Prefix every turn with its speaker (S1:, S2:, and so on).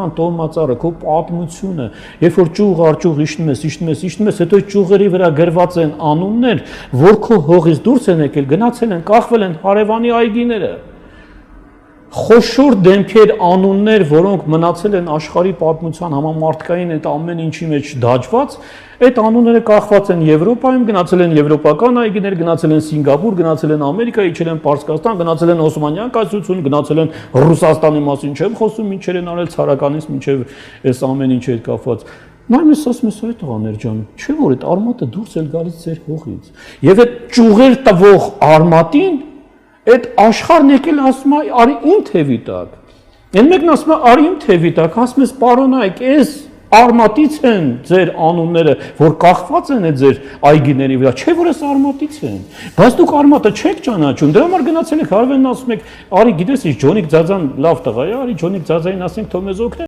S1: քո տոհմածառը, քո պատմությունը, երբ որ ճյուղ առ ճյուղ իջնում ես, հետո ճյուղերի վրա գրված են անուններ, որ քո հողից դուրս են եկել, գնացել են, կախվել են հարևանի այգիները։ Խոշոր դեմքեր, անուններ, որոնք մնացել են աշխարհի պատմության համամարտկային այդ ամեն ինչի մեջ դաջված, այդ անունները կախված են Եվրոպայում, գնացել են եվրոպական այգիներ, գնացել են Սինգապուր, գնացել են Ամերիկա, իջել են Պարսկաստան, գնացել են Օսմանյան կայսրություն, գնացել են Ռուսաստանի մասին չեմ խոսում, ինչեր են արել ցարականից մինչև այս ամեն ինչի հետ կապված։ Նայում ես ասում ես այդ տղաներ ջան, չէ՞ որ այդ արմատը դուրս էլ գալիս ձեր հողից։ Եվ այդ ճյուղեր տվող արմատին այդ աշխարհն եկել ասում է արի իմ թևի տակ։ Այն մեկն ասում է արի իմ թևի տակ, ասում ես պարոնայք, այս արմատից են ձեր անունները, որ կախված են ձեր այգիների վրա, չէ՞ որ այս արմատից են։ Բայց դուք արմատը չեք ճանաչում, դրա համար գնացել եք հարևանն ասում եք, արի գիտես ինչ Ջոնիկ Ձաձան լավ տղա է, արի Ջոնիկ Ձաձային ասենք թող մեզ օգնի։